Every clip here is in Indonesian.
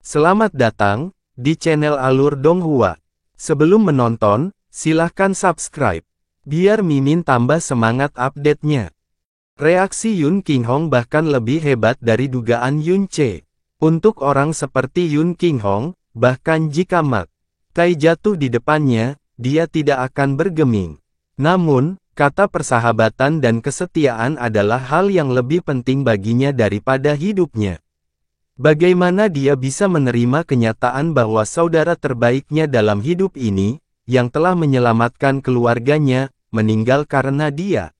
Selamat datang di channel Alur Donghua. Sebelum menonton, silahkan subscribe, biar Mimin tambah semangat update-nya. Reaksi Yun Qinghong bahkan lebih hebat dari dugaan Yun Ce. Untuk orang seperti Yun Qinghong, bahkan jika Mak Tai jatuh di depannya, dia tidak akan bergeming. Namun, kata persahabatan dan kesetiaan adalah hal yang lebih penting baginya daripada hidupnya. Bagaimana dia bisa menerima kenyataan bahwa saudara terbaiknya dalam hidup ini, yang telah menyelamatkan keluarganya, meninggal karena dia?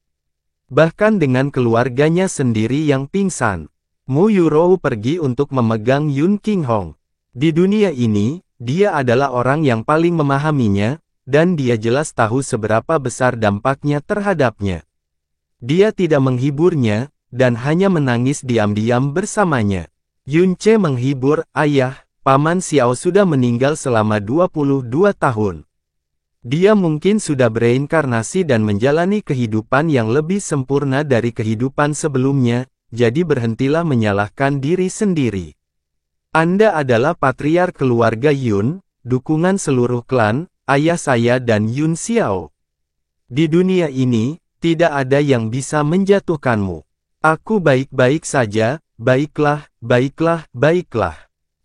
Bahkan dengan keluarganya sendiri yang pingsan. Mu Yurou pergi untuk memegang Yun Qinghong. Di dunia ini, dia adalah orang yang paling memahaminya, dan dia jelas tahu seberapa besar dampaknya terhadapnya. Dia tidak menghiburnya, dan hanya menangis diam-diam bersamanya. Yun Ce menghibur, ayah, Paman Xiao sudah meninggal selama 22 tahun. Dia mungkin sudah bereinkarnasi dan menjalani kehidupan yang lebih sempurna dari kehidupan sebelumnya, jadi berhentilah menyalahkan diri sendiri. Anda adalah patriark keluarga Yun, dukungan seluruh klan, ayah saya dan Yun Xiao. Di dunia ini, tidak ada yang bisa menjatuhkanmu. Aku baik-baik saja. Baiklah, baiklah, baiklah.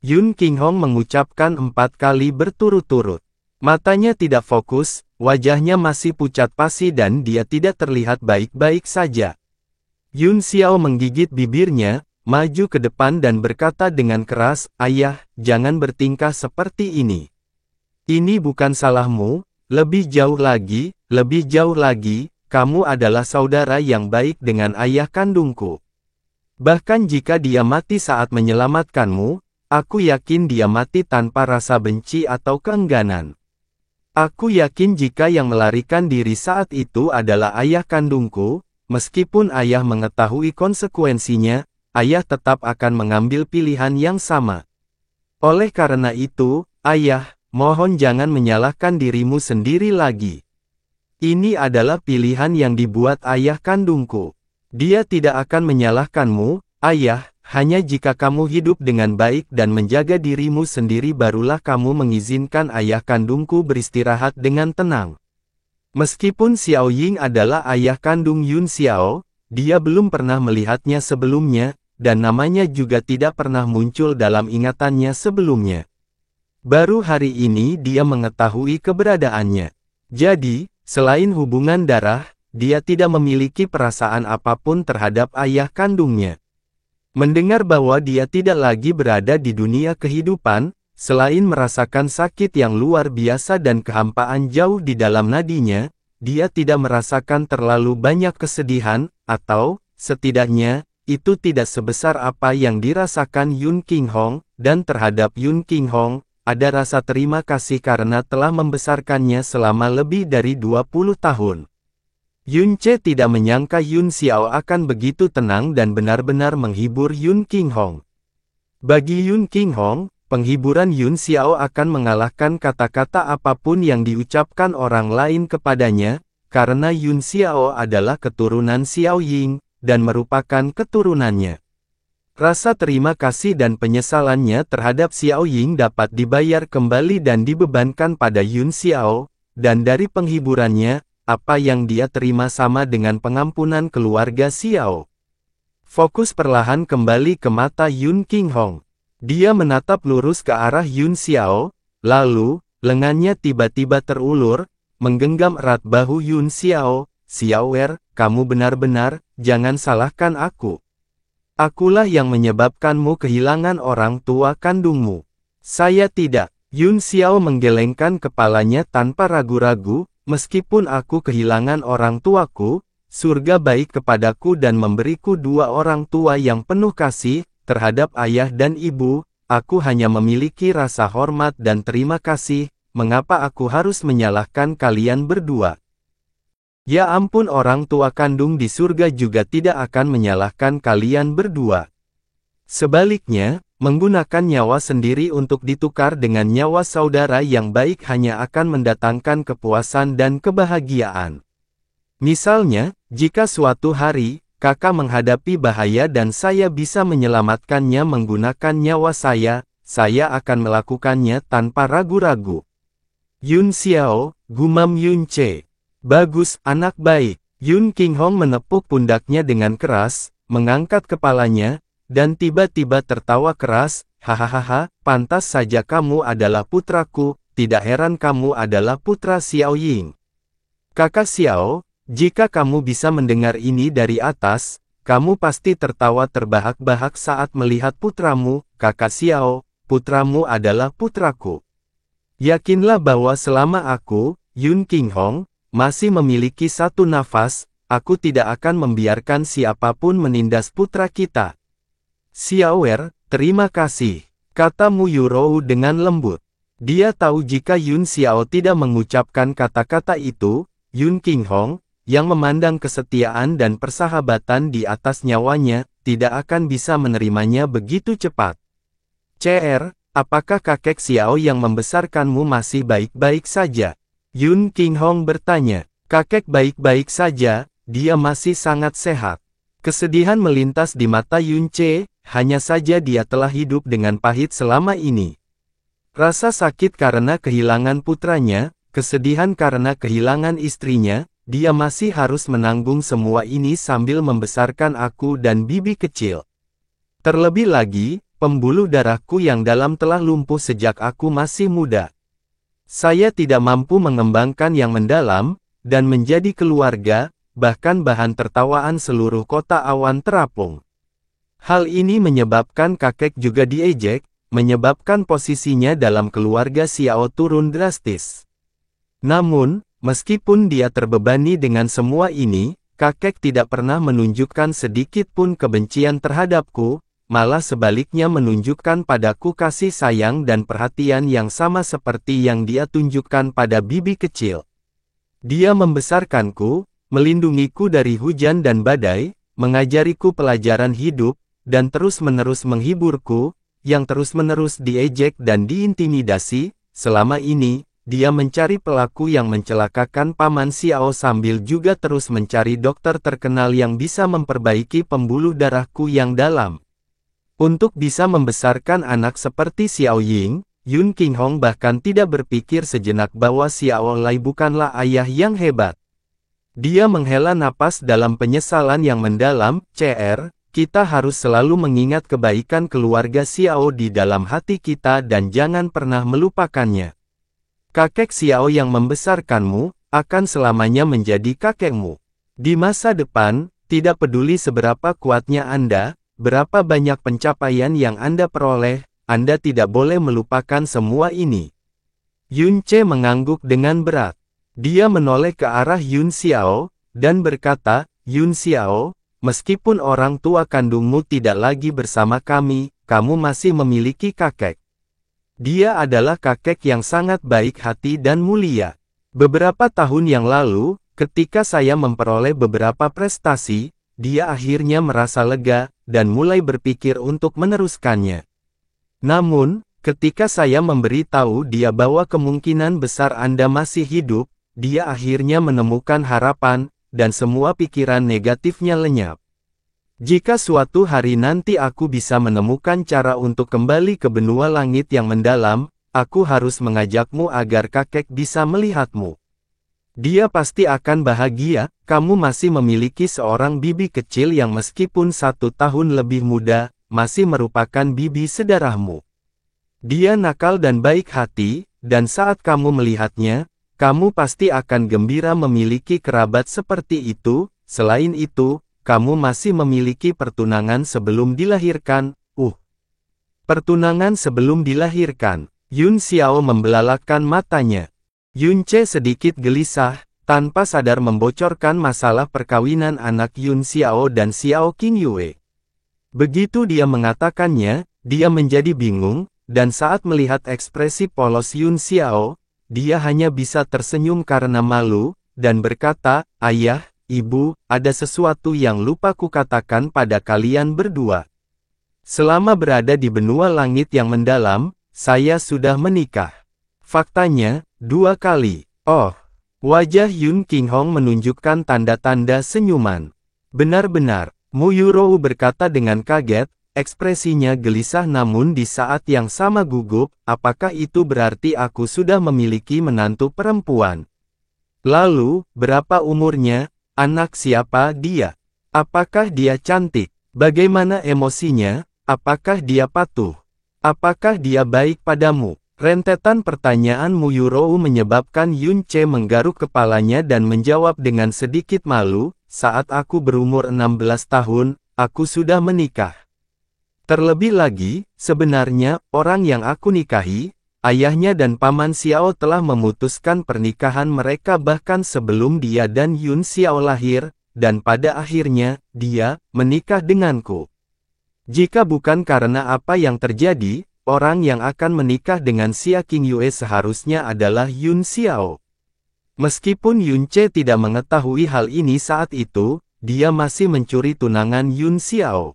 Yun Qinghong mengucapkan 4 kali berturut-turut. Matanya tidak fokus, wajahnya masih pucat pasi dan dia tidak terlihat baik-baik saja. Yun Xiao menggigit bibirnya, maju ke depan dan berkata dengan keras, ayah, jangan bertingkah seperti ini. Ini bukan salahmu, lebih jauh lagi, kamu adalah saudara yang baik dengan ayah kandungku. Bahkan jika dia mati saat menyelamatkanmu, aku yakin dia mati tanpa rasa benci atau keengganan. Aku yakin jika yang melarikan diri saat itu adalah ayah kandungku, meskipun ayah mengetahui konsekuensinya, ayah tetap akan mengambil pilihan yang sama. Oleh karena itu, ayah, mohon jangan menyalahkan dirimu sendiri lagi. Ini adalah pilihan yang dibuat ayah kandungku. Dia tidak akan menyalahkanmu, ayah, hanya jika kamu hidup dengan baik dan menjaga dirimu sendiri barulah kamu mengizinkan ayah kandungku beristirahat dengan tenang. Meskipun Xiao Ying adalah ayah kandung Yun Xiao, dia belum pernah melihatnya sebelumnya, dan namanya juga tidak pernah muncul dalam ingatannya sebelumnya. Baru hari ini dia mengetahui keberadaannya. Jadi, selain hubungan darah, dia tidak memiliki perasaan apapun terhadap ayah kandungnya. Mendengar bahwa dia tidak lagi berada di dunia kehidupan, selain merasakan sakit yang luar biasa dan kehampaan jauh di dalam nadinya, dia tidak merasakan terlalu banyak kesedihan, atau, setidaknya, itu tidak sebesar apa yang dirasakan Yun Qinghong, dan terhadap Yun Qinghong, ada rasa terima kasih karena telah membesarkannya selama lebih dari 20 tahun. Yun Ce tidak menyangka Yun Xiao akan begitu tenang dan benar-benar menghibur Yun Qinghong. Bagi Yun Qinghong, penghiburan Yun Xiao akan mengalahkan kata-kata apapun yang diucapkan orang lain kepadanya, karena Yun Xiao adalah keturunan Xiao Ying, dan merupakan keturunannya. Rasa terima kasih dan penyesalannya terhadap Xiao Ying dapat dibayar kembali dan dibebankan pada Yun Xiao, dan dari penghiburannya, apa yang dia terima sama dengan pengampunan keluarga Xiao. Fokus perlahan kembali ke mata Yun Qinghong. Dia menatap lurus ke arah Yun Xiao, lalu, lengannya tiba-tiba terulur, menggenggam erat bahu Yun Xiao. Xiaoer, kamu benar-benar, jangan salahkan aku. Akulah yang menyebabkanmu kehilangan orang tua kandungmu. Saya tidak. Yun Xiao menggelengkan kepalanya tanpa ragu-ragu. Meskipun aku kehilangan orang tuaku, surga baik kepadaku dan memberiku 2 orang tua yang penuh kasih, terhadap ayah dan ibu, aku hanya memiliki rasa hormat dan terima kasih, mengapa aku harus menyalahkan kalian berdua? Ya ampun, orang tua kandung di surga juga tidak akan menyalahkan kalian berdua. Sebaliknya, menggunakan nyawa sendiri untuk ditukar dengan nyawa saudara yang baik hanya akan mendatangkan kepuasan dan kebahagiaan. Misalnya, jika suatu hari, kakak menghadapi bahaya dan saya bisa menyelamatkannya menggunakan nyawa saya, saya akan melakukannya tanpa ragu-ragu. Yun Xiao, gumam Yun Che. Bagus, anak baik. Yun Qinghong menepuk pundaknya dengan keras, mengangkat kepalanya, dan tiba-tiba tertawa keras, hahaha, pantas saja kamu adalah putraku, tidak heran kamu adalah putra Xiao Ying. Kakak Xiao, jika kamu bisa mendengar ini dari atas, kamu pasti tertawa terbahak-bahak saat melihat putramu, kakak Xiao, putramu adalah putraku. Yakinlah bahwa selama aku, Yun Qinghong, masih memiliki satu nafas, aku tidak akan membiarkan siapapun menindas putra kita. Xiaoer, terima kasih, kata Mu Yurou dengan lembut. Dia tahu jika Yun Xiao tidak mengucapkan kata-kata itu, Yun Qinghong, yang memandang kesetiaan dan persahabatan di atas nyawanya, tidak akan bisa menerimanya begitu cepat. CR, apakah kakek Xiao yang membesarkanmu masih baik-baik saja? Yun Qinghong bertanya. Kakek baik-baik saja, dia masih sangat sehat. Kesedihan melintas di mata Yun Che, hanya saja dia telah hidup dengan pahit selama ini. Rasa sakit karena kehilangan putranya, kesedihan karena kehilangan istrinya, dia masih harus menanggung semua ini sambil membesarkan aku dan bibi kecil. Terlebih lagi, pembuluh darahku yang dalam telah lumpuh sejak aku masih muda. Saya tidak mampu mengembangkan yang mendalam, dan menjadi keluarga, bahkan bahan tertawaan seluruh kota awan terapung. Hal ini menyebabkan kakek juga diejek, menyebabkan posisinya dalam keluarga Xiao turun drastis. Namun, meskipun dia terbebani dengan semua ini, kakek tidak pernah menunjukkan sedikit pun kebencian terhadapku, malah sebaliknya menunjukkan padaku kasih sayang dan perhatian yang sama seperti yang dia tunjukkan pada bibi kecil. Dia membesarkanku, melindungiku dari hujan dan badai, mengajariku pelajaran hidup, dan terus-menerus menghiburku, yang terus-menerus diejek dan diintimidasi. Selama ini, dia mencari pelaku yang mencelakakan Paman Xiao sambil juga terus mencari dokter terkenal yang bisa memperbaiki pembuluh darahku yang dalam. Untuk bisa membesarkan anak seperti Xiao Ying, Yun Qinghong bahkan tidak berpikir sejenak bahwa Xiao Lai bukanlah ayah yang hebat. Dia menghela napas dalam penyesalan yang mendalam, CR, kita harus selalu mengingat kebaikan keluarga Xiao di dalam hati kita dan jangan pernah melupakannya. Kakek Xiao yang membesarkanmu, akan selamanya menjadi kakekmu. Di masa depan, tidak peduli seberapa kuatnya Anda, berapa banyak pencapaian yang Anda peroleh, Anda tidak boleh melupakan semua ini. Yun Che mengangguk dengan berat. Dia menoleh ke arah Yun Xiao, dan berkata, Yun Xiao, meskipun orang tua kandungmu tidak lagi bersama kami, kamu masih memiliki kakek. Dia adalah kakek yang sangat baik hati dan mulia. Beberapa tahun yang lalu, ketika saya memperoleh beberapa prestasi, dia akhirnya merasa lega, dan mulai berpikir untuk meneruskannya. Namun, ketika saya memberitahu dia bahwa kemungkinan besar Anda masih hidup, dia akhirnya menemukan harapan, dan semua pikiran negatifnya lenyap. Jika suatu hari nanti aku bisa menemukan cara untuk kembali ke benua langit yang mendalam, aku harus mengajakmu agar kakek bisa melihatmu. Dia pasti akan bahagia, kamu masih memiliki seorang bibi kecil yang meskipun 1 tahun lebih muda, masih merupakan bibi sedarahmu. Dia nakal dan baik hati, dan saat kamu melihatnya, kamu pasti akan gembira memiliki kerabat seperti itu. Selain itu, kamu masih memiliki pertunangan sebelum dilahirkan. Pertunangan sebelum dilahirkan. Yun Xiao membelalakkan matanya. Yun Che sedikit gelisah, tanpa sadar membocorkan masalah perkawinan anak Yun Xiao dan Xiao Qingyue. Begitu dia mengatakannya, dia menjadi bingung, dan saat melihat ekspresi polos Yun Xiao, dia hanya bisa tersenyum karena malu, dan berkata, Ayah, Ibu, ada sesuatu yang lupa kukatakan pada kalian berdua. Selama berada di benua langit yang mendalam, saya sudah menikah. Faktanya, 2 kali. Oh, wajah Yun Qinghong menunjukkan tanda-tanda senyuman. Benar-benar, Mu Yurou berkata dengan kaget, ekspresinya gelisah namun di saat yang sama gugup, apakah itu berarti aku sudah memiliki menantu perempuan? Lalu, berapa umurnya? Anak siapa dia? Apakah dia cantik? Bagaimana emosinya? Apakah dia patuh? Apakah dia baik padamu? Rentetan pertanyaan Muyurou menyebabkan Yun Ce menggaruk kepalanya dan menjawab dengan sedikit malu, saat aku berumur 16 tahun, aku sudah menikah. Terlebih lagi, sebenarnya, orang yang aku nikahi, ayahnya dan paman Xiao telah memutuskan pernikahan mereka bahkan sebelum dia dan Yun Xiao lahir, dan pada akhirnya, dia menikah denganku. Jika bukan karena apa yang terjadi, orang yang akan menikah dengan Xia Qingyue seharusnya adalah Yun Xiao. Meskipun Yun Ce tidak mengetahui hal ini saat itu, dia masih mencuri tunangan Yun Xiao.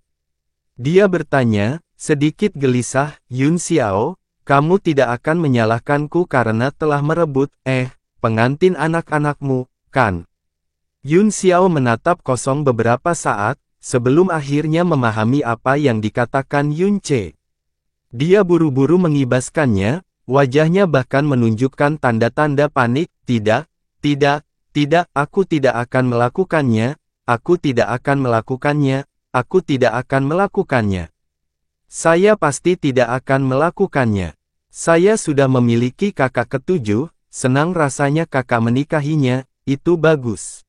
Dia bertanya, sedikit gelisah, Yun Xiao, kamu tidak akan menyalahkanku karena telah merebut, pengantin anak-anakmu, kan? Yun Xiao menatap kosong beberapa saat, sebelum akhirnya memahami apa yang dikatakan Yun Ce. Dia buru-buru mengibaskannya, wajahnya bahkan menunjukkan tanda-tanda panik, tidak, aku tidak akan melakukannya, aku tidak akan melakukannya, aku tidak akan melakukannya. Saya pasti tidak akan melakukannya. Saya sudah memiliki kakak ketujuh, senang rasanya kakak menikahinya, itu bagus.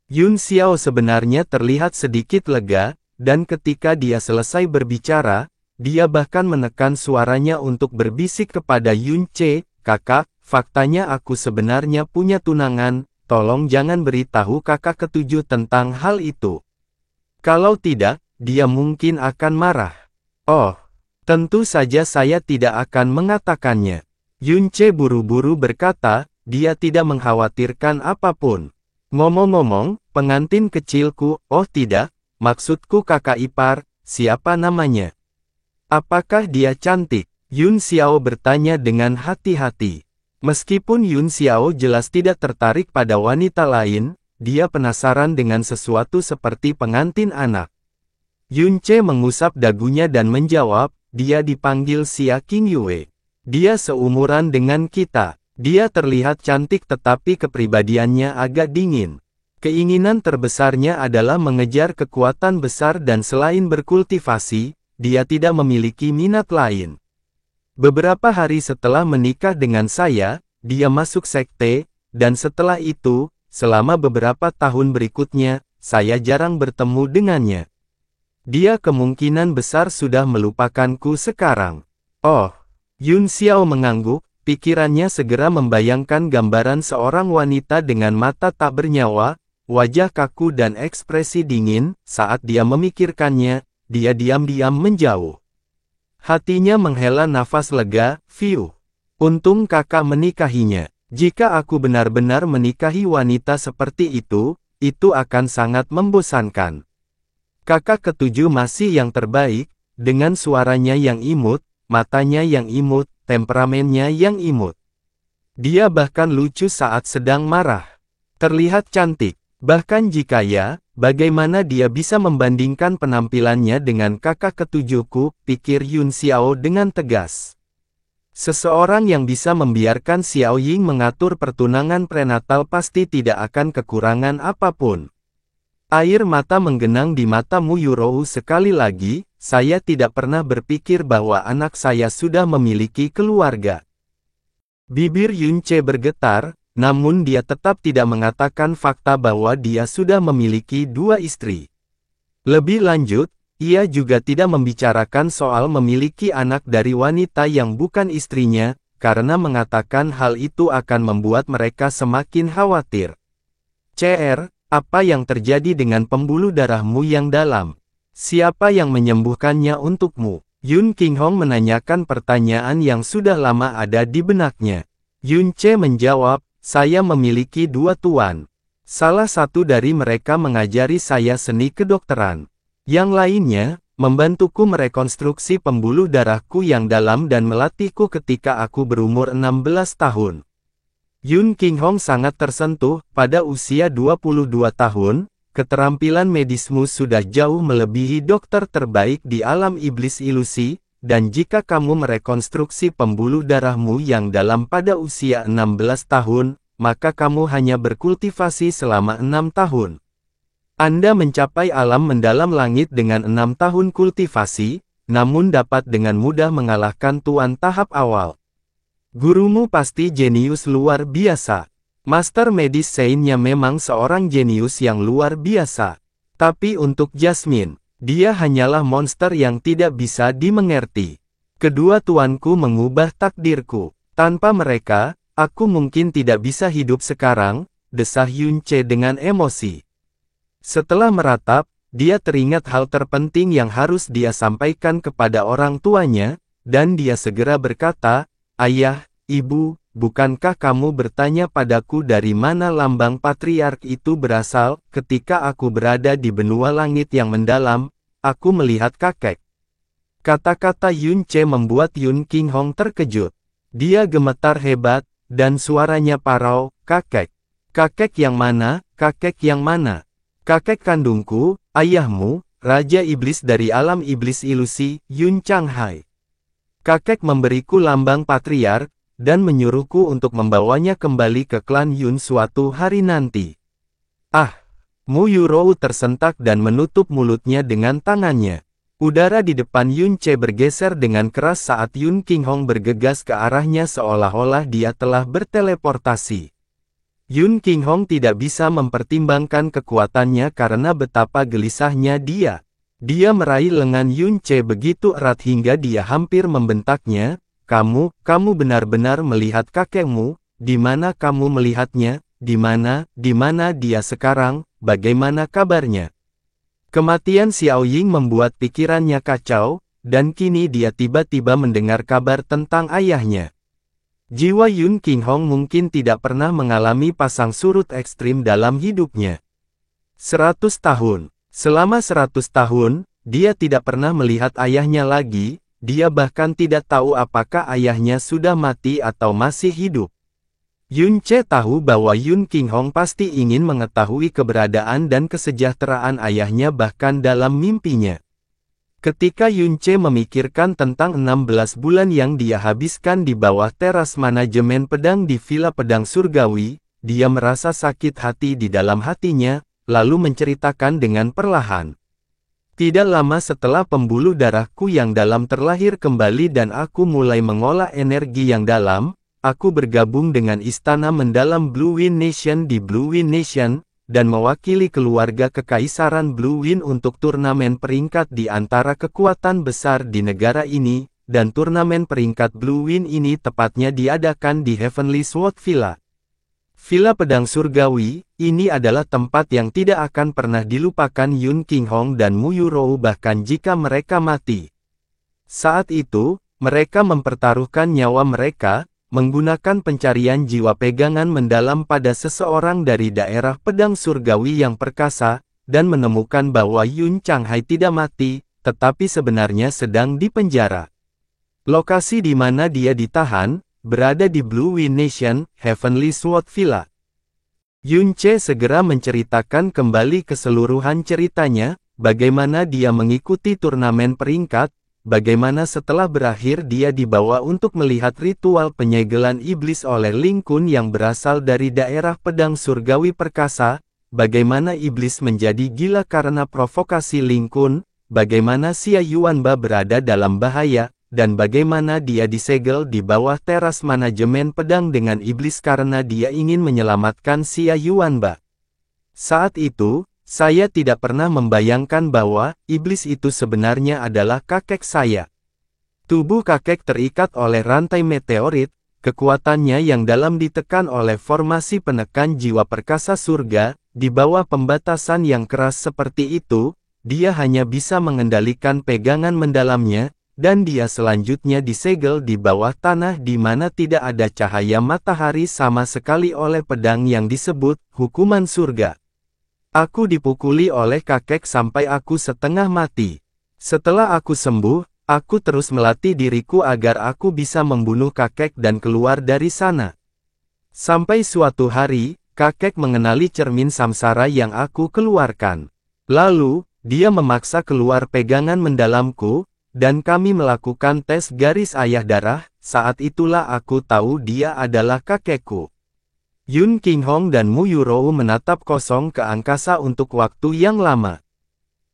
Yun Xiao sebenarnya terlihat sedikit lega, dan ketika dia selesai berbicara, dia bahkan menekan suaranya untuk berbisik kepada Yun Ce, kakak, faktanya aku sebenarnya punya tunangan, tolong jangan beritahu kakak ketujuh tentang hal itu. Kalau tidak, dia mungkin akan marah. Oh, tentu saja saya tidak akan mengatakannya. Yun Ce buru-buru berkata, dia tidak mengkhawatirkan apapun. Ngomong-ngomong, pengantin kecilku, oh tidak, maksudku kakak ipar, siapa namanya? Apakah dia cantik? Yun Xiao bertanya dengan hati-hati. Meskipun Yun Xiao jelas tidak tertarik pada wanita lain, dia penasaran dengan sesuatu seperti pengantin anak. Yun Ce mengusap dagunya dan menjawab, dia dipanggil Xia Qingyue. Dia seumuran dengan kita. Dia terlihat cantik tetapi kepribadiannya agak dingin. Keinginan terbesarnya adalah mengejar kekuatan besar dan selain berkultivasi, dia tidak memiliki minat lain. Beberapa hari setelah menikah dengan saya, dia masuk sekte, dan setelah itu, selama beberapa tahun berikutnya, saya jarang bertemu dengannya. Dia kemungkinan besar sudah melupakanku sekarang. Oh, Yun Xiao mengangguk, pikirannya segera membayangkan gambaran seorang wanita dengan mata tak bernyawa, wajah kaku dan ekspresi dingin. Saat dia memikirkannya, dia diam-diam menjauh. Hatinya menghela nafas lega, "Fiu. Untung kakak menikahinya. Jika aku benar-benar menikahi wanita seperti itu akan sangat membosankan." Kakak ketujuh masih yang terbaik, dengan suaranya yang imut, matanya yang imut, temperamennya yang imut. Dia bahkan lucu saat sedang marah. Terlihat cantik. Bahkan jika ya, bagaimana dia bisa membandingkan penampilannya dengan kakak ketujuhku, pikir Yun Xiao dengan tegas. Seseorang yang bisa membiarkan Xiao Ying mengatur pertunangan prenatal pasti tidak akan kekurangan apapun. Air mata menggenang di mata Muyurou sekali lagi, saya tidak pernah berpikir bahwa anak saya sudah memiliki keluarga. Bibir Yun Ce bergetar, namun dia tetap tidak mengatakan fakta bahwa dia sudah memiliki 2 istri. Lebih lanjut, ia juga tidak membicarakan soal memiliki anak dari wanita yang bukan istrinya, karena mengatakan hal itu akan membuat mereka semakin khawatir. "CR, apa yang terjadi dengan pembuluh darahmu yang dalam? Siapa yang menyembuhkannya untukmu?" Yun Qinghong menanyakan pertanyaan yang sudah lama ada di benaknya. Yun Ce menjawab, "Saya memiliki 2 tuan. Salah satu dari mereka mengajari saya seni kedokteran. Yang lainnya, membantuku merekonstruksi pembuluh darahku yang dalam dan melatihku ketika aku berumur 16 tahun." Yun Qinghong sangat tersentuh, pada usia 22 tahun, keterampilan medismu sudah jauh melebihi dokter terbaik di alam iblis ilusi, dan jika kamu merekonstruksi pembuluh darahmu yang dalam pada usia 16 tahun, maka kamu hanya berkultivasi selama 6 tahun. Anda mencapai alam mendalam langit dengan 6 tahun kultivasi, namun dapat dengan mudah mengalahkan tuan tahap awal. Gurumu pasti jenius luar biasa. Master medis Saint-nya memang seorang jenius yang luar biasa. Tapi untuk Jasmine, dia hanyalah monster yang tidak bisa dimengerti. Kedua tuanku mengubah takdirku. Tanpa mereka, aku mungkin tidak bisa hidup sekarang, desah Yun Ce dengan emosi. Setelah meratap, dia teringat hal terpenting yang harus dia sampaikan kepada orang tuanya, dan dia segera berkata, "Ayah, Ibu, bukankah kamu bertanya padaku dari mana lambang patriark itu berasal? Ketika aku berada di benua langit yang mendalam, aku melihat kakek." Kata-kata Yun Ce membuat Yun Qinghong terkejut. Dia gemetar hebat, dan suaranya parau, "Kakek? Kakek yang mana? Kakek yang mana?" "Kakek kandungku, ayahmu, Raja Iblis dari alam iblis ilusi, Yun Changhai. Kakek memberiku lambang patriark, dan menyuruhku untuk membawanya kembali ke klan Yun suatu hari nanti." "Ah!" Mu Yurou tersentak dan menutup mulutnya dengan tangannya. Udara di depan Yun Ce bergeser dengan keras saat Yun Qinghong bergegas ke arahnya seolah-olah dia telah berteleportasi. Yun Qinghong tidak bisa mempertimbangkan kekuatannya karena betapa gelisahnya dia. Dia meraih lengan Yun Ce begitu erat hingga dia hampir membentaknya, kamu benar-benar melihat kakekmu? Di mana kamu melihatnya? Di mana dia sekarang? Bagaimana kabarnya?" Kematian Xiao Ying membuat pikirannya kacau, dan kini dia tiba-tiba mendengar kabar tentang ayahnya. Jiwa Yun Qinghong mungkin tidak pernah mengalami pasang surut ekstrim dalam hidupnya. 100 tahun. Selama 100 tahun, dia tidak pernah melihat ayahnya lagi, dia bahkan tidak tahu apakah ayahnya sudah mati atau masih hidup. Yun Ce tahu bahwa Yun Qinghong pasti ingin mengetahui keberadaan dan kesejahteraan ayahnya bahkan dalam mimpinya. Ketika Yun Ce memikirkan tentang 16 bulan yang dia habiskan di bawah teras manajemen pedang di Villa Pedang Surgawi, dia merasa sakit hati di dalam hatinya, lalu menceritakan dengan perlahan. "Tidak lama setelah pembuluh darahku yang dalam terlahir kembali dan aku mulai mengolah energi yang dalam, aku bergabung dengan istana mendalam Blue Wind Nation di Blue Wind Nation, dan mewakili keluarga kekaisaran Blue Wind untuk turnamen peringkat di antara kekuatan besar di negara ini, dan turnamen peringkat Blue Wind ini tepatnya diadakan di Heavenly Sword Villa. Villa Pedang Surgawi, ini adalah tempat yang tidak akan pernah dilupakan Yun Qinghong dan Mu Yurou bahkan jika mereka mati. Saat itu, mereka mempertaruhkan nyawa mereka, menggunakan pencarian jiwa pegangan mendalam pada seseorang dari daerah pedang surgawi yang perkasa, dan menemukan bahwa Yun Changhai tidak mati, tetapi sebenarnya sedang dipenjara. Lokasi di mana dia ditahan, berada di Blue Wind Nation, Heavenly Sword Villa. Yun Ce segera menceritakan kembali keseluruhan ceritanya, bagaimana dia mengikuti turnamen peringkat, bagaimana setelah berakhir dia dibawa untuk melihat ritual penyegelan iblis oleh Ling Kun yang berasal dari daerah pedang surgawi perkasa, bagaimana iblis menjadi gila karena provokasi Ling Kun, bagaimana Xia Yuanba berada dalam bahaya, dan bagaimana dia disegel di bawah teras manajemen pedang dengan iblis karena dia ingin menyelamatkan Xia Yuanba. Saat itu, saya tidak pernah membayangkan bahwa iblis itu sebenarnya adalah kakek saya. Tubuh kakek terikat oleh rantai meteorit, kekuatannya yang dalam ditekan oleh formasi penekan jiwa perkasa surga, di bawah pembatasan yang keras seperti itu, dia hanya bisa mengendalikan pegangan mendalamnya, dan dia selanjutnya disegel di bawah tanah di mana tidak ada cahaya matahari sama sekali oleh pedang yang disebut hukuman surga. Aku dipukuli oleh kakek sampai aku setengah mati. Setelah aku sembuh, aku terus melatih diriku agar aku bisa membunuh kakek dan keluar dari sana. Sampai suatu hari, kakek mengenali cermin samsara yang aku keluarkan. Lalu, dia memaksa keluar pegangan mendalamku, dan kami melakukan tes garis ayah darah. Saat itulah aku tahu dia adalah kakekku. Yun Qinghong dan Mu Yurou menatap kosong ke angkasa untuk waktu yang lama.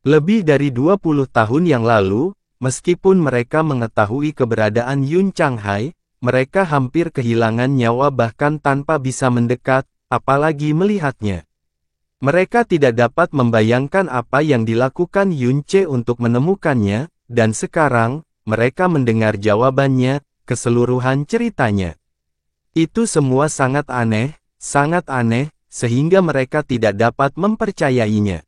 Lebih dari 20 tahun yang lalu, meskipun mereka mengetahui keberadaan Yun Changhai, mereka hampir kehilangan nyawa bahkan tanpa bisa mendekat, apalagi melihatnya. Mereka tidak dapat membayangkan apa yang dilakukan Yun Ce untuk menemukannya, dan sekarang, mereka mendengar jawabannya, keseluruhan ceritanya. Itu semua sangat aneh, sehingga mereka tidak dapat mempercayainya.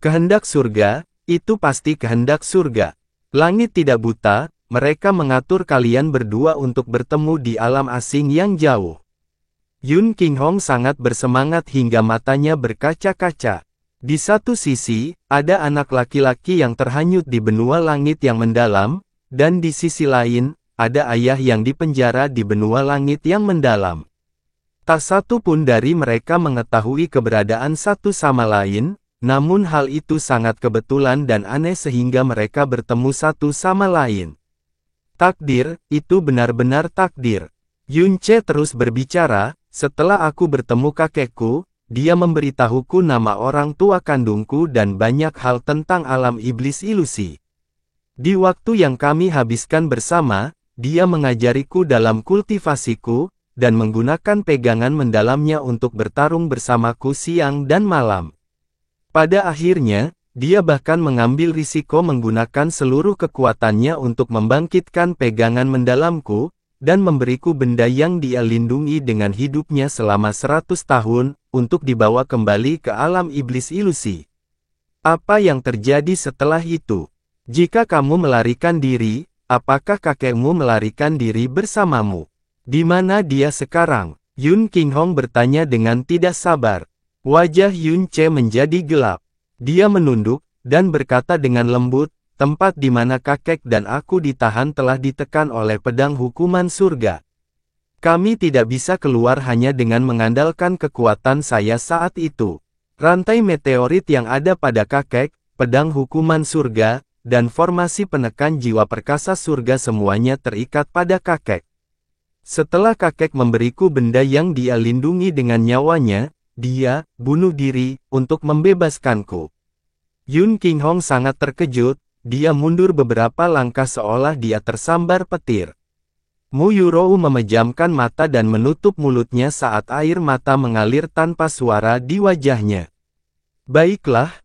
Kehendak surga, itu pasti kehendak surga. Langit tidak buta, mereka mengatur kalian berdua untuk bertemu di alam asing yang jauh. Yun Qinghong sangat bersemangat hingga matanya berkaca-kaca. Di satu sisi, ada anak laki-laki yang terhanyut di benua langit yang mendalam, dan di sisi lain, ada ayah yang dipenjara di benua langit yang mendalam. Tak satu pun dari mereka mengetahui keberadaan satu sama lain, namun hal itu sangat kebetulan dan aneh sehingga mereka bertemu satu sama lain. Takdir, itu benar-benar takdir. Yun Ce terus berbicara, setelah aku bertemu kakekku, dia memberitahuku nama orang tua kandungku dan banyak hal tentang alam iblis ilusi. Di waktu yang kami habiskan bersama, dia mengajariku dalam kultivasiku, dan menggunakan pegangan mendalamnya untuk bertarung bersamaku siang dan malam. Pada akhirnya, dia bahkan mengambil risiko menggunakan seluruh kekuatannya untuk membangkitkan pegangan mendalamku, dan memberiku benda yang dia lindungi dengan hidupnya selama 100 tahun, untuk dibawa kembali ke alam iblis ilusi. Apa yang terjadi setelah itu? Jika kamu melarikan diri, apakah kakekmu melarikan diri bersamamu? Di mana dia sekarang? Yun Qinghong bertanya dengan tidak sabar. Wajah Yun Ce menjadi gelap. Dia menunduk, dan berkata dengan lembut, tempat di mana kakek dan aku ditahan telah ditekan oleh pedang hukuman surga. Kami tidak bisa keluar hanya dengan mengandalkan kekuatan saya saat itu. Rantai meteorit yang ada pada kakek, pedang hukuman surga, dan formasi penekan jiwa perkasa surga semuanya terikat pada kakek. Setelah kakek memberiku benda yang dia lindungi dengan nyawanya, dia bunuh diri untuk membebaskanku. Yun Qinghong sangat terkejut, dia mundur beberapa langkah seolah dia tersambar petir. Mu Yurou memejamkan mata dan menutup mulutnya saat air mata mengalir tanpa suara di wajahnya. Baiklah,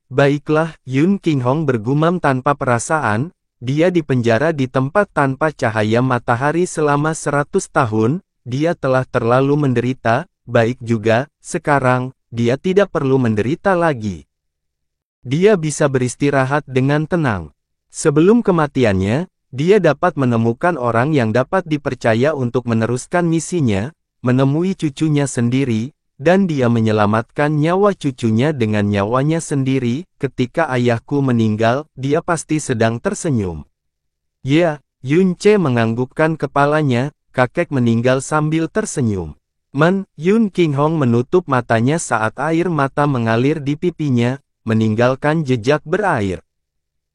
Yun Qinghong bergumam tanpa perasaan, dia dipenjara di tempat tanpa cahaya matahari selama 100 tahun, dia telah terlalu menderita, baik juga, sekarang, dia tidak perlu menderita lagi. Dia bisa beristirahat dengan tenang. Sebelum kematiannya, dia dapat menemukan orang yang dapat dipercaya untuk meneruskan misinya, menemui cucunya sendiri, dan dia menyelamatkan nyawa cucunya dengan nyawanya sendiri. Ketika ayahku meninggal, dia pasti sedang tersenyum. Ya, Yun Ce menganggukkan kepalanya, kakek meninggal sambil tersenyum. Yun Qinghong menutup matanya saat air mata mengalir di pipinya, meninggalkan jejak berair.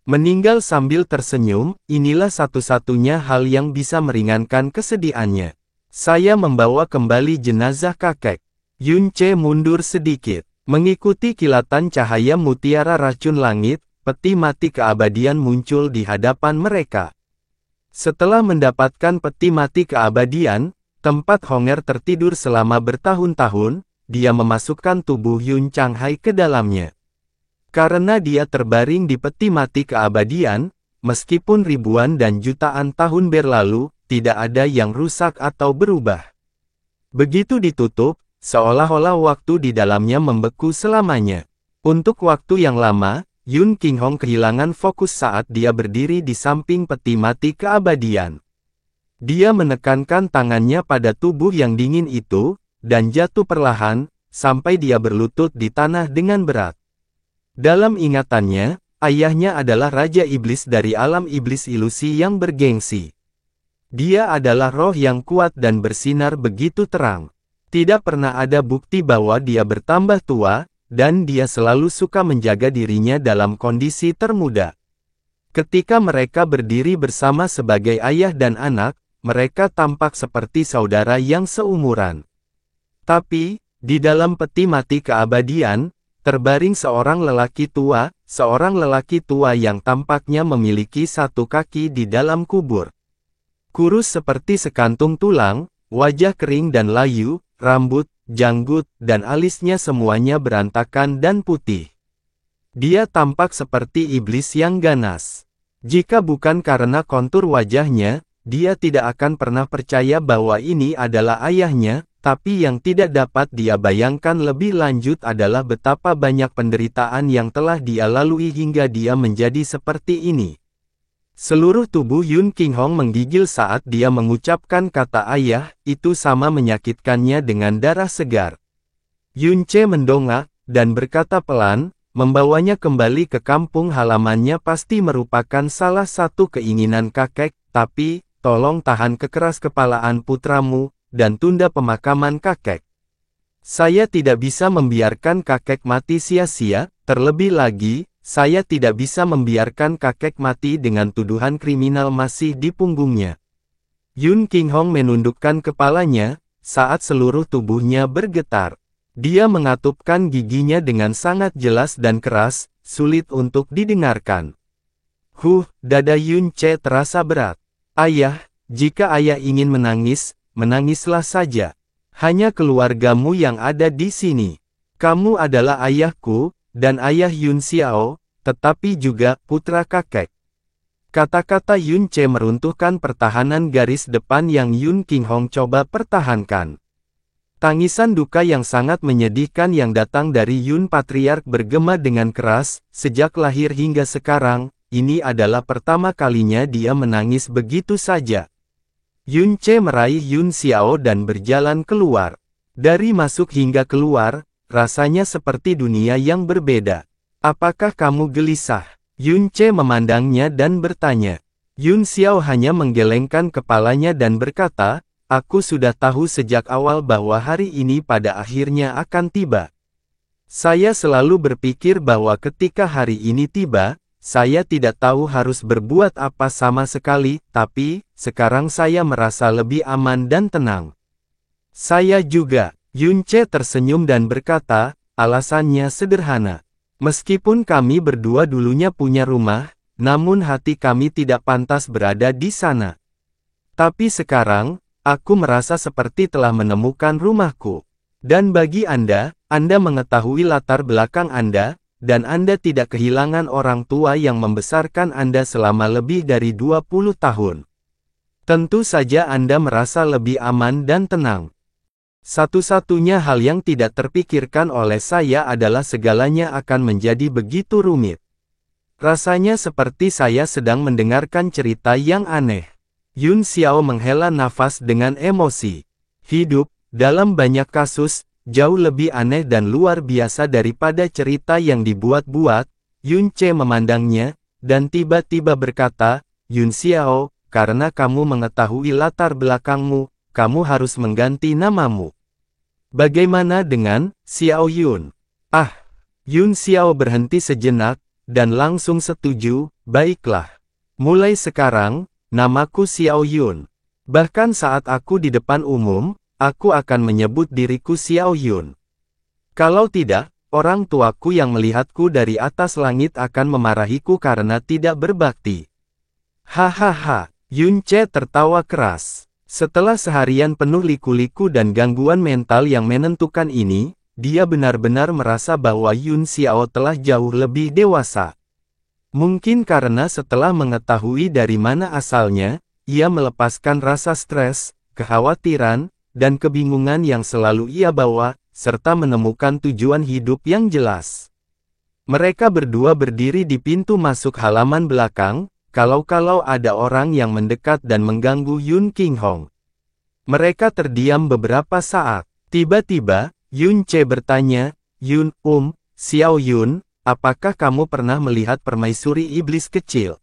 Meninggal sambil tersenyum, inilah satu-satunya hal yang bisa meringankan kesedihannya. Saya membawa kembali jenazah kakek. Yun Ce mundur sedikit. Mengikuti kilatan cahaya mutiara racun langit, peti mati keabadian muncul di hadapan mereka. Setelah mendapatkan peti mati keabadian, tempat Honger tertidur selama bertahun-tahun, dia memasukkan tubuh Yun Changhai ke dalamnya. Karena dia terbaring di peti mati keabadian, meskipun ribuan dan jutaan tahun berlalu, tidak ada yang rusak atau berubah. Begitu ditutup, seolah-olah waktu di dalamnya membeku selamanya. Untuk waktu yang lama, Yun Qinghong kehilangan fokus saat dia berdiri di samping peti mati keabadian. Dia menekankan tangannya pada tubuh yang dingin itu, dan jatuh perlahan, sampai dia berlutut di tanah dengan berat. Dalam ingatannya, ayahnya adalah Raja Iblis dari alam iblis ilusi yang bergengsi. Dia adalah roh yang kuat dan bersinar begitu terang. Tidak pernah ada bukti bahwa dia bertambah tua, dan dia selalu suka menjaga dirinya dalam kondisi termuda. Ketika mereka berdiri bersama sebagai ayah dan anak, mereka tampak seperti saudara yang seumuran. Tapi, di dalam peti mati keabadian, terbaring seorang lelaki tua yang tampaknya memiliki satu kaki di dalam kubur. Kurus seperti sekantung tulang, wajah kering dan layu, rambut, janggut, dan alisnya semuanya berantakan dan putih. Dia tampak seperti iblis yang ganas. Jika bukan karena kontur wajahnya, dia tidak akan pernah percaya bahwa ini adalah ayahnya, tapi yang tidak dapat dia bayangkan lebih lanjut adalah betapa banyak penderitaan yang telah dia lalui hingga dia menjadi seperti ini. Seluruh tubuh Yun Qinghong menggigil saat dia mengucapkan kata ayah, itu sama menyakitkannya dengan darah segar. Yun Ce mendongak, dan berkata pelan, membawanya kembali ke kampung halamannya pasti merupakan salah satu keinginan kakek, tapi, tolong tahan kekeras kepalaan putramu, dan tunda pemakaman kakek. Saya tidak bisa membiarkan kakek mati sia-sia, terlebih lagi, saya tidak bisa membiarkan kakek mati dengan tuduhan kriminal masih di punggungnya. Yun Qinghong menundukkan kepalanya, saat seluruh tubuhnya bergetar. Dia mengatupkan giginya dengan sangat jelas dan keras, sulit untuk didengarkan. Dada Yun Ce terasa berat. Ayah, jika ayah ingin menangis, menangislah saja. Hanya keluargamu yang ada di sini. Kamu adalah ayahku, dan ayah Yun Xiao, tetapi juga putra kakek. Kata-kata Yun Ce meruntuhkan pertahanan garis depan yang Yun Qinghong coba pertahankan. Tangisan duka yang sangat menyedihkan yang datang dari Yun Patriark bergema dengan keras, sejak lahir hingga sekarang, ini adalah pertama kalinya dia menangis begitu saja. Yun Ce meraih Yun Xiao dan berjalan keluar. Dari masuk hingga keluar, rasanya seperti dunia yang berbeda. Apakah kamu gelisah? Yun Ce memandangnya dan bertanya. Yun Xiao hanya menggelengkan kepalanya dan berkata, aku sudah tahu sejak awal bahwa hari ini pada akhirnya akan tiba. Saya selalu berpikir bahwa ketika hari ini tiba, saya tidak tahu harus berbuat apa sama sekali, tapi, sekarang saya merasa lebih aman dan tenang. Saya juga. Yun Ce tersenyum dan berkata, alasannya sederhana. Meskipun kami berdua dulunya punya rumah, namun hati kami tidak pantas berada di sana. Tapi sekarang, aku merasa seperti telah menemukan rumahku. Dan bagi Anda mengetahui latar belakang Anda, dan Anda tidak kehilangan orang tua yang membesarkan Anda selama lebih dari 20 tahun. Tentu saja Anda merasa lebih aman dan tenang. Satu-satunya hal yang tidak terpikirkan oleh saya adalah segalanya akan menjadi begitu rumit. Rasanya seperti saya sedang mendengarkan cerita yang aneh. Yun Xiao menghela nafas dengan emosi. Hidup, dalam banyak kasus, jauh lebih aneh dan luar biasa daripada cerita yang dibuat-buat. Yun Ce memandangnya, dan tiba-tiba berkata, Yun Xiao, karena kamu mengetahui latar belakangmu, kamu harus mengganti namamu. Bagaimana dengan Xiao Yun? Yun Xiao berhenti sejenak, dan langsung setuju, baiklah. Mulai sekarang, namaku Xiao Yun. Bahkan saat aku di depan umum, aku akan menyebut diriku Xiao Yun. Kalau tidak, orang tuaku yang melihatku dari atas langit akan memarahiku karena tidak berbakti. Hahaha, Yun Ce tertawa keras. Setelah seharian penuh liku-liku dan gangguan mental yang menentukan ini, dia benar-benar merasa bahwa Yun Xiao telah jauh lebih dewasa. Mungkin karena setelah mengetahui dari mana asalnya, ia melepaskan rasa stres, kekhawatiran, dan kebingungan yang selalu ia bawa, serta menemukan tujuan hidup yang jelas. Mereka berdua berdiri di pintu masuk halaman belakang, kalau-kalau ada orang yang mendekat dan mengganggu Yun Qinghong. Mereka terdiam beberapa saat. Tiba-tiba, Yun Ce bertanya, Yun, Xiao Yun, apakah kamu pernah melihat permaisuri iblis kecil?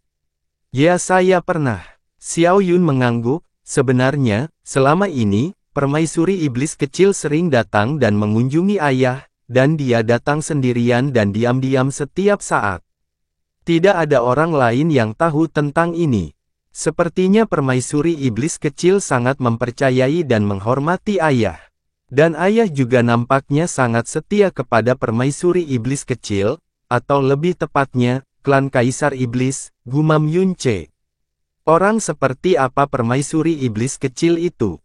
Ya, saya pernah. Xiao Yun mengangguk, sebenarnya, selama ini, permaisuri iblis kecil sering datang dan mengunjungi ayah, dan dia datang sendirian dan diam-diam setiap saat. Tidak ada orang lain yang tahu tentang ini. Sepertinya permaisuri iblis kecil sangat mempercayai dan menghormati ayah. Dan ayah juga nampaknya sangat setia kepada permaisuri iblis kecil, atau lebih tepatnya, klan kaisar iblis, gumam Yunce. Orang seperti apa permaisuri iblis kecil itu?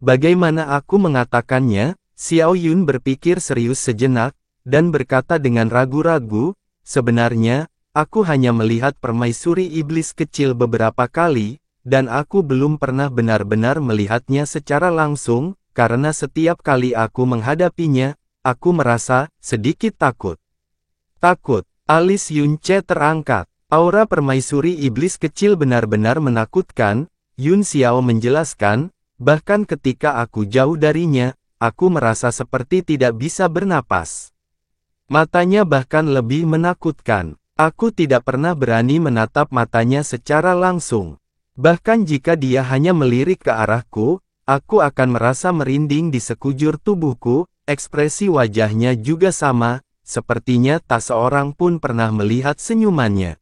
Bagaimana aku mengatakannya? Xiao Yun berpikir serius sejenak, dan berkata dengan ragu-ragu, sebenarnya, aku hanya melihat permaisuri iblis kecil beberapa kali, dan aku belum pernah benar-benar melihatnya secara langsung, karena setiap kali aku menghadapinya, aku merasa sedikit takut. Takut, alis Yunce terangkat. Aura permaisuri iblis kecil benar-benar menakutkan, Yun Xiao menjelaskan, bahkan ketika aku jauh darinya, aku merasa seperti tidak bisa bernapas. Matanya bahkan lebih menakutkan. Aku tidak pernah berani menatap matanya secara langsung. Bahkan jika dia hanya melirik ke arahku, aku akan merasa merinding di sekujur tubuhku. Ekspresi wajahnya juga sama, sepertinya tak seorang pun pernah melihat senyumannya.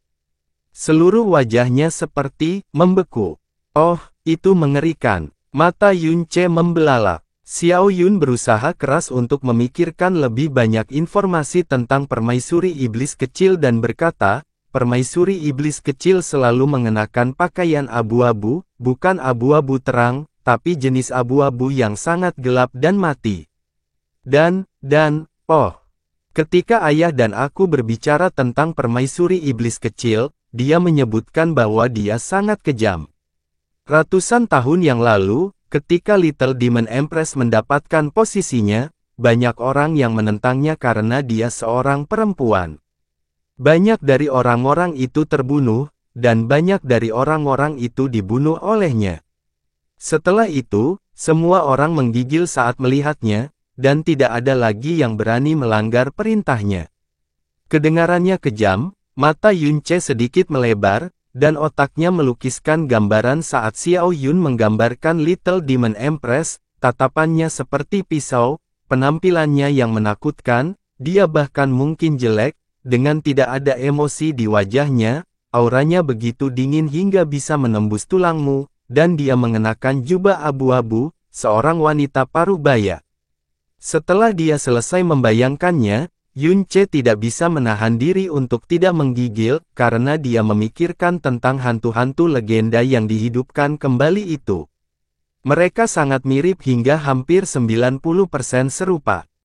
Seluruh wajahnya seperti membeku. Oh, itu mengerikan. Mata Yunce membelalak. Xiao Yun berusaha keras untuk memikirkan lebih banyak informasi tentang permaisuri iblis kecil dan berkata, permaisuri iblis kecil selalu mengenakan pakaian abu-abu, bukan abu-abu terang, tapi jenis abu-abu yang sangat gelap dan mati. Ketika ayah dan aku berbicara tentang permaisuri iblis kecil, dia menyebutkan bahwa dia sangat kejam. Ratusan tahun yang lalu, ketika Little Demon Empress mendapatkan posisinya, banyak orang yang menentangnya karena dia seorang perempuan. Banyak dari orang-orang itu terbunuh, dan banyak dari orang-orang itu dibunuh olehnya. Setelah itu, semua orang menggigil saat melihatnya, dan tidak ada lagi yang berani melanggar perintahnya. Kedengarannya kejam, mata Yunce sedikit melebar, dan otaknya melukiskan gambaran saat Xiao Yun menggambarkan Little Demon Empress, tatapannya seperti pisau, penampilannya yang menakutkan, dia bahkan mungkin jelek, dengan tidak ada emosi di wajahnya, auranya begitu dingin hingga bisa menembus tulangmu, dan dia mengenakan jubah abu-abu, seorang wanita paruh baya. Setelah dia selesai membayangkannya, Yunce tidak bisa menahan diri untuk tidak menggigil, karena dia memikirkan tentang hantu-hantu legenda yang dihidupkan kembali itu. Mereka sangat mirip hingga hampir 90% serupa.